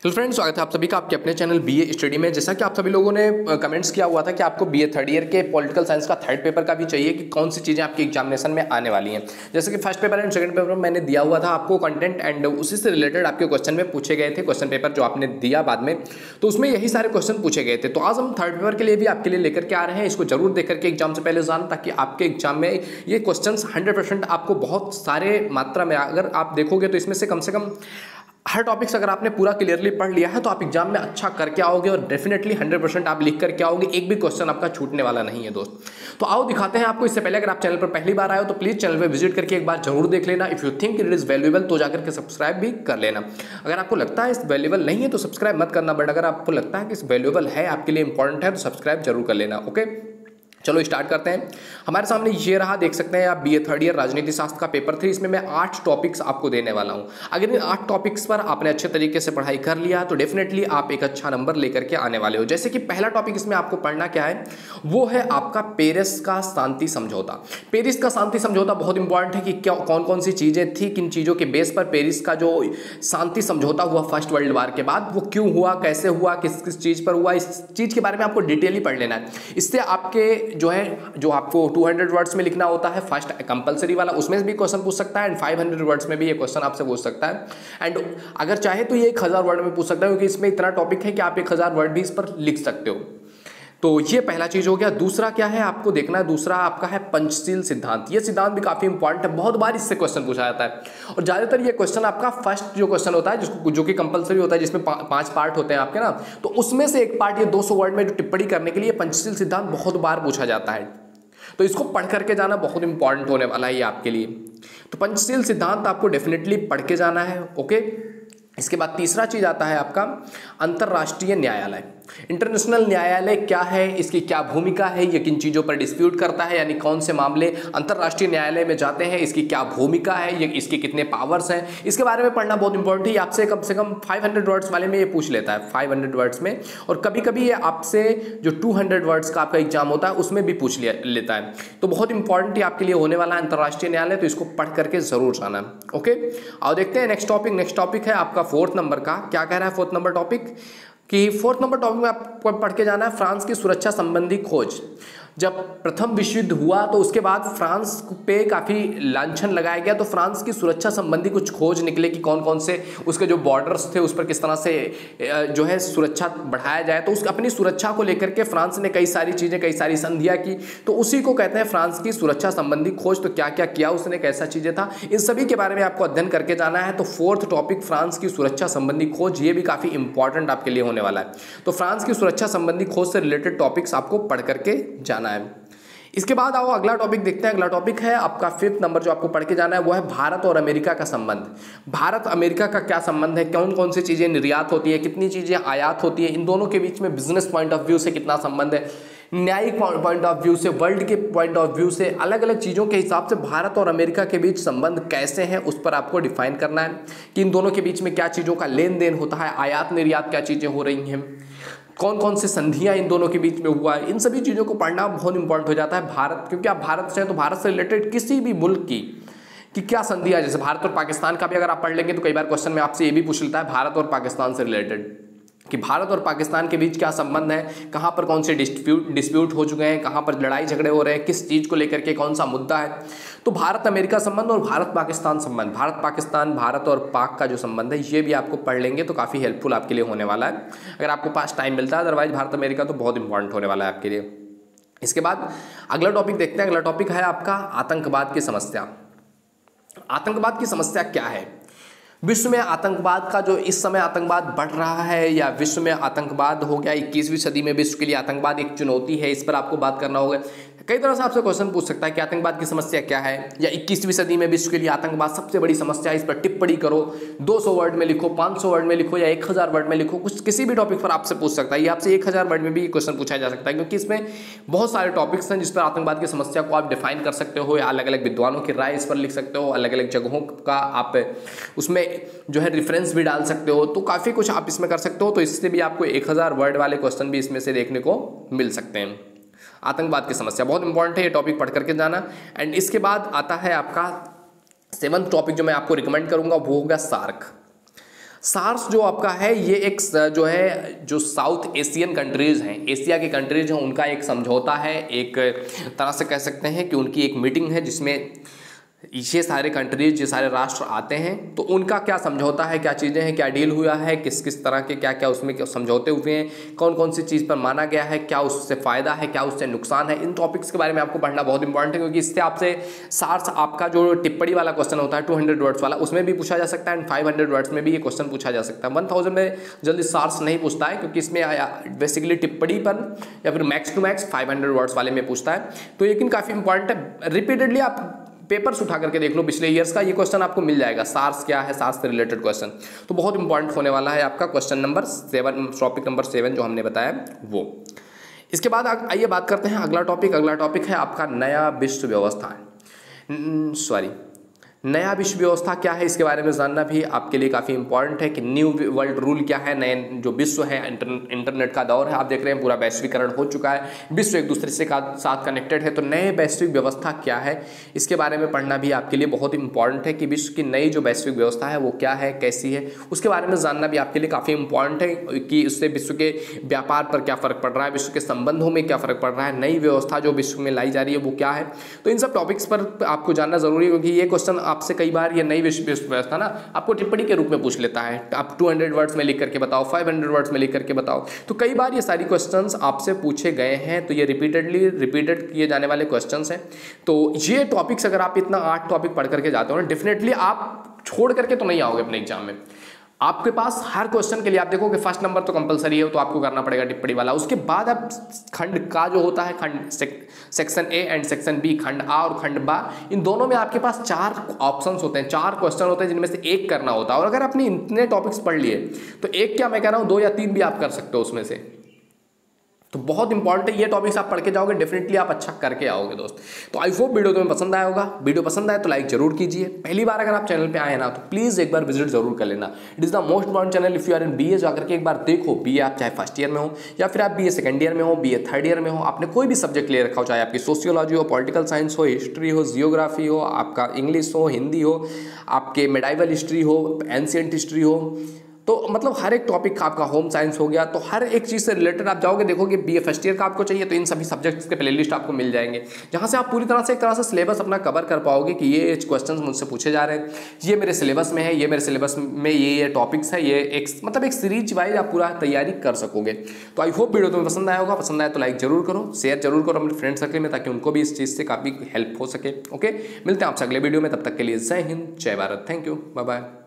Hello friends, स्वागत है आप सभी का आपके अपने चैनल बीए स्टडी में। जैसा कि आप सभी लोगों ने कमेंट्स किया हुआ था कि आपको बीए थर्ड ईयर के पॉलिटिकल साइंस का थर्ड पेपर का भी चाहिए कि कौन सी चीज़ें आपकी एग्जामिनेशन में आने वाली हैं। जैसे कि first paper and second paper मैंने दिया हुआ था आपको कंटेंट एंड उसी से रिलेटेड आपके क्वेश्चन में पूछे गए थे। क्वेश्चन पेपर जो आपने दिया बाद में, तो उसमें यही सारे क्वेश्चन पूछे गए थे। तो आज हम थर्ड पेपर के लिए भी आपके लिए लेकर के आ रहे हैं। इसको जरूर देख करके एग्जाम से पहले जाना, ताकि आपके एग्जाम में ये क्वेश्चन 100% आपको बहुत सारे मात्रा में अगर आप देखोगे तो इसमें से कम हर टॉपिक्स अगर आपने पूरा क्लियरली पढ़ लिया है तो आप एग्जाम में अच्छा करके आओगे और डेफिनेटली 100% आप लिख करके आओगे। एक भी क्वेश्चन आपका छूटने वाला नहीं है दोस्त। तो आओ दिखाते हैं आपको। इससे पहले अगर आप चैनल पर पहली बार आए हो तो प्लीज़ चैनल पर विजिट करके एक बार जरूर देख लेना। If you think it is valuable तो जाकर के सब्सक्राइब भी कर लेना। अगर आपको लगता है इस वैल्यूएबल नहीं है तो सब्सक्राइब मत करना, बट अगर आपको लगता है कि इस वैल्यूएबल है, आपके लिए इंपॉर्टेंट है, तो सब्सक्राइब जरूर कर लेना। ओके, चलो स्टार्ट करते हैं। हमारे सामने ये रहा, देख सकते हैं आप, बीए थर्ड ईयर राजनीति शास्त्र का पेपर 3। इसमें मैं 8 टॉपिक्स आपको देने वाला हूं। अगर इन 8 टॉपिक्स पर आपने अच्छे तरीके से पढ़ाई कर लिया तो डेफिनेटली आप एक अच्छा नंबर लेकर के आने वाले हो। जैसे कि पहला टॉपिक इसमें आपको पढ़ना क्या है, वो है आपका पेरिस का शांति समझौता। पेरिस का शांति समझौता बहुत इंपॉर्टेंट है कि क्या कौन कौन सी चीज़ें थी, किन चीज़ों के बेस पर पेरिस का जो शांति समझौता हुआ फर्स्ट वर्ल्ड वार के बाद, वो क्यों हुआ, कैसे हुआ, किस किस चीज़ पर हुआ, इस चीज़ के बारे में आपको डिटेयली पढ़ लेना है। इससे आपके जो आपको 200 वर्ड्स में लिखना होता है फर्स्ट कंपलसरी वाला, उसमें भी क्वेश्चन पूछ सकता है एंड 500 वर्ड्स में भी ये क्वेश्चन आपसे पूछ सकता है। एंड अगर चाहे तो ये 1000 वर्ड में पूछ सकता है, क्योंकि इसमें इतना टॉपिक है कि आप 1000 वर्ड भी इस पर लिख सकते हो। तो ये पहला चीज हो गया। दूसरा क्या है आपको देखना है, दूसरा आपका है पंचशील सिद्धांत। ये सिद्धांत भी काफी इंपॉर्टेंट है, बहुत बार इससे क्वेश्चन पूछा जाता है और ज्यादातर ये क्वेश्चन आपका फर्स्ट जो क्वेश्चन होता है जिसको जो कि कंपलसरी होता है, जिसमें 5 पार्ट होते हैं आपके ना, तो उसमें से एक पार्ट ये 200 वर्ड में जो टिप्पणी करने के लिए पंचशील सिद्धांत बहुत बार पूछा जाता है। तो इसको पढ़ करके जाना बहुत इंपॉर्टेंट होने वाला है ये आपके लिए। तो पंचशील सिद्धांत आपको डेफिनेटली पढ़ के जाना है। ओके, इसके बाद तीसरा चीज आता है आपका अंतरराष्ट्रीय न्यायालय। इंटरनेशनल न्यायालय क्या है, इसकी क्या भूमिका है, ये किन चीज़ों पर डिस्प्यूट करता है, यानी कौन से मामले अंतरराष्ट्रीय न्यायालय में जाते हैं, इसकी क्या भूमिका है, ये इसके कितने पावर्स हैं, इसके बारे में पढ़ना बहुत इंपॉर्टेंट है। आपसे कम से कम 500 वर्ड्स वाले में ये पूछ लेता है, 500 वर्ड्स में, और कभी कभी ये आपसे जो 200 वर्ड्स का आपका एग्जाम होता है उसमें भी पूछ लेता है। तो बहुत इंपॉर्टेंट आपके लिए होने वाला है अंतरराष्ट्रीय न्यायालय, तो इसको पढ़ करके जरूर जाना। ओके, आओ देखते हैं नेक्स्ट टॉपिक। नेक्स्ट टॉपिक है आपका 4th नंबर का। क्या कह रहा है 4th नंबर टॉपिक कि 4th नंबर टॉपिक में आपको पढ़ के जाना है फ्रांस की सुरक्षा संबंधी खोज। जब प्रथम विश्व युद्ध हुआ तो उसके बाद फ्रांस पे काफ़ी लांछन लगाया गया, तो फ्रांस की सुरक्षा संबंधी कुछ खोज निकले कि कौन कौन से उसके जो बॉर्डर्स थे उस पर किस तरह से जो है सुरक्षा बढ़ाया जाए। तो उस अपनी सुरक्षा को लेकर के फ्रांस ने कई सारी चीज़ें, कई सारी संधियाँ की, तो उसी को कहते हैं फ्रांस की सुरक्षा संबंधी खोज। तो क्या क्या किया उसने, कैसा चीज़ें था, इन सभी के बारे में आपको अध्ययन करके जाना है। तो 4th टॉपिक फ्रांस की सुरक्षा संबंधी खोज, ये भी काफ़ी इंपॉर्टेंट आपके लिए होने वाला है। तो फ्रांस की सुरक्षा संबंधी खोज से रिलेटेड टॉपिक्स आपको पढ़ करके जाना है। इसके बाद आओ अगला टॉपिक देखते हैं। अगला टॉपिक है आपका 5th नंबर जो आपको पढ़ के जाना है, वो है भारत और अमेरिका का संबंध। भारत अमेरिका का क्या संबंध है, कौन कौन सी चीज़ें निर्यात होती है, कितनी चीज़ें आयात होती है, इन दोनों के बीच में बिजनेस पॉइंट ऑफ व्यू से कितना संबंध है, न्यायिक पॉइंट ऑफ व्यू से, वर्ल्ड के पॉइंट ऑफ व्यू से, अलग अलग चीज़ों के हिसाब से भारत और अमेरिका के बीच संबंध कैसे हैं, उस पर आपको डिफाइन करना है कि इन दोनों के बीच में क्या चीज़ों का लेन देन होता है, आयात निर्यात क्या चीज़ें हो रही हैं, कौन कौन से संधियां इन दोनों के बीच में हुआ है। इन सभी चीज़ों को पढ़ना बहुत इंपॉर्टेंट हो जाता है। भारत, क्योंकि आप भारत से हैं तो भारत से रिलेटेड किसी भी मुल्क की कि क्या संधियां, जैसे भारत और पाकिस्तान का भी अगर आप पढ़ लेंगे तो कई बार क्वेश्चन में आपसे ये भी पूछ लेता है भारत और पाकिस्तान से रिलेटेड कि भारत और पाकिस्तान के बीच क्या संबंध है, कहाँ पर कौन से डिस्प्यूट हो चुके हैं, कहाँ पर लड़ाई झगड़े हो रहे हैं, किस चीज़ को लेकर के कौन सा मुद्दा है। तो भारत अमेरिका संबंध और भारत पाकिस्तान संबंध, भारत पाकिस्तान, भारत और पाक का जो संबंध है, ये भी आपको पढ़ लेंगे तो काफ़ी हेल्पफुल आपके लिए होने वाला है अगर आपको पास टाइम मिलता है। अदरवाइज भारत अमेरिका तो बहुत इंपॉर्टेंट होने वाला है आपके लिए। इसके बाद अगला टॉपिक देखते हैं। अगला टॉपिक है आपका आतंकवाद की समस्या। आतंकवाद की समस्या क्या है, विश्व में आतंकवाद का जो इस समय आतंकवाद बढ़ रहा है, या विश्व में आतंकवाद हो गया, 21वीं सदी में विश्व के लिए आतंकवाद एक चुनौती है, इस पर आपको बात करना होगा। कई तरह से आपसे क्वेश्चन पूछ सकता है कि आतंकवाद की समस्या क्या है, या 21वीं सदी में विश्व के लिए आतंकवाद सबसे बड़ी समस्या है, इस पर टिप्पणी करो, 200 वर्ड में लिखो, 500 वर्ड में लिखो, या 1000 वर्ड में लिखो, कुछ किसी भी टॉपिक पर आपसे पूछ सकता है। ये आपसे 1000 वर्ड में भी क्वेश्चन पूछा जा सकता है, क्योंकि इसमें बहुत सारे टॉपिक्स हैं जिस पर आतंकवाद की समस्या को आप डिफाइन कर सकते हो, या अलग अलग विद्वानों की राय इस पर लिख सकते हो, अलग अलग जगहों का आप उसमें जो है रेफरेंस भी डाल सकते हो। तो काफ़ी कुछ आप इसमें कर सकते हो। तो इससे भी आपको 1000 वर्ड वाले क्वेश्चन भी इसमें से देखने को मिल सकते हैं। आतंकवाद की समस्या बहुत इंपॉर्टेंट है, ये टॉपिक पढ़ करके जाना। एंड इसके बाद आता है आपका 7th टॉपिक जो मैं आपको रिकमेंड करूंगा, वो होगा सार्क। सार्स जो आपका है ये एक जो है जो साउथ एशियन कंट्रीज़ हैं, एशिया की कंट्रीज हैं, उनका एक समझौता है, एक तरह से कह सकते हैं कि उनकी एक मीटिंग है जिसमें ये सारे कंट्रीज, ये सारे राष्ट्र आते हैं। तो उनका क्या समझौता है, क्या चीज़ें हैं, क्या डील हुआ है, किस किस तरह के क्या क्या उसमें क्या समझौते हुए हैं, कौन कौन सी चीज़ पर माना गया है, क्या उससे फ़ायदा है, क्या उससे नुकसान है, इन टॉपिक्स के बारे में आपको पढ़ना बहुत इंपॉर्टेंट है, क्योंकि इससे आपसे सार्स आपका जो टिप्पणी वाला क्वेश्चन होता है 200 वर्ड्स वाला, उसमें भी पूछा जा सकता है एंड 500 वर्ड्स में भी ये क्वेश्चन पूछा जा सकता है। 1000 में जल्दी सार्स नहीं पूछता है, क्योंकि इसमें बेसिकली टिप्पणी पर या फिर मैक्स टू मैक्स 500 वर्ड्स वाले में पूछता है। तो लेकिन काफ़ी इंपॉर्टेंट है, रिपीटेडली आप पेपर्स उठा करके देख लो पिछले ईयर्स का, ये क्वेश्चन आपको मिल जाएगा, सार्स क्या है, सार्स से रिलेटेड क्वेश्चन। तो बहुत इंपॉर्टेंट होने वाला है आपका क्वेश्चन नंबर 7, टॉपिक नंबर 7 जो हमने बताया वो। इसके बाद आइए बात करते हैं अगला टॉपिक है आपका नया विश्व व्यवस्था, नया विश्व व्यवस्था क्या है, इसके बारे में जानना भी आपके लिए काफ़ी इंपॉर्टेंट है कि न्यू वर्ल्ड रूल क्या है, नए जो विश्व है, इंटरनेट का दौर है, आप देख रहे हैं पूरा वैश्वीकरण हो चुका है, विश्व एक दूसरे से साथ कनेक्टेड है। तो नए वैश्विक व्यवस्था क्या है, इसके बारे में पढ़ना भी आपके लिए बहुत इंपॉर्टेंट है कि विश्व की नई जो वैश्विक व्यवस्था है वो क्या है, कैसी है, उसके बारे में जानना भी आपके लिए काफ़ी इंपॉर्टेंट है कि उससे विश्व के व्यापार पर क्या फ़र्क पड़ रहा है, विश्व के संबंधों में क्या फ़र्क पड़ रहा है, नई व्यवस्था जो विश्व में लाई जा रही है वो क्या है। तो इन सब टॉपिक्स पर आपको जानना जरूरी है, क्योंकि ये क्वेश्चन आपसे कई बार ये नई विश्व व्यवस्था ना आपको टिप्पणी के रूप में पूछ लेता है, आप 200 वर्ड्स में लिख करके बताओ, 500 वर्ड्स में लिख करके बताओ। तो कई बार ये सारी क्वेश्चंस आपसे पूछे गए हैं, तो ये रिपीटेड किए जाने वाले क्वेश्चंस हैं। तो ये टॉपिक्स अगर आप इतना 8 टॉपिक पढ़ करके जाते हो ना, डेफिनेटली आप छोड़ करके तो नहीं आओगे अपने एग्जाम में। आपके पास हर क्वेश्चन के लिए आप देखो कि फर्स्ट नंबर तो कंपलसरी है, तो आपको करना पड़ेगा टिप्पणी वाला। उसके बाद अब खंड का जो होता है, खंड section A and section B, खंड आ और खंड बा, इन दोनों में आपके पास 4 ऑप्शंस होते हैं, 4 क्वेश्चन होते हैं जिनमें से एक करना होता है। और अगर आपने इतने टॉपिक्स पढ़ लिए तो एक क्या मैं कह रहा हूँ 2 या 3 भी आप कर सकते हो उसमें से। तो बहुत इंपॉर्टेंट है, ये टॉपिक्स आप पढ़ के जाओगे डेफिनेटली आप अच्छा करके आओगे दोस्त। तो आई होप वीडियो तुम्हें पसंद आया होगा। वीडियो पसंद आए तो लाइक जरूर कीजिए। पहली बार अगर आप चैनल पे आए ना तो प्लीज़ एक बार विजिट जरूर कर लेना। It is the most important channel. If you are in BA जाकर के एक बार देखो, बीए आप चाहे फर्स्ट ईयर में हो या फिर आप बीए सेकंड ईयर में हो, बीए थर्ड ईयर में हो, आपने कोई भी सब्जेक्ट ले रखा हो, चाहे आपकी सोशियोलॉजी हो, पॉलिटिकल साइंस हो, हिस्ट्री हो, जियोग्राफी हो, आपका इंग्लिश हो, हिंदी हो, आपके मेडाइवल हिस्ट्री हो, एंशिएंट हिस्ट्री हो, तो मतलब हर एक टॉपिक का, आपका होम साइंस हो गया, तो हर एक चीज़ से रिलेटेड आप जाओगे, देखोगे बीए फर्स्ट ईयर का आपको चाहिए तो इन सभी सब्जेक्ट्स के प्लेलिस्ट आपको मिल जाएंगे, जहाँ से आप पूरी तरह से एक तरह से सिलेबस अपना कवर कर पाओगे कि ये क्वेश्चंस मुझसे पूछे जा रहे हैं, ये मेरे सिलेबस में है, ये मेरे सिलेबस में ये टॉपिक्स है, ये एक मतलब एक सीरीज वाइज आप पूरा तैयारी कर सकोगे। तो आई होप वीडियो तुम्हें पसंद आया होगा। पसंद आया तो लाइक जरूर करो, शेयर जरूर करो अपने फ्रेंड सर्कल में, ताकि उनको भी इस चीज़ से काफ़ी हेल्प हो सके। ओके, मिलते हैं आपसे अगले वीडियो में, तब तक के लिए जय हिंद, जय Bharat, thank you, bye bye.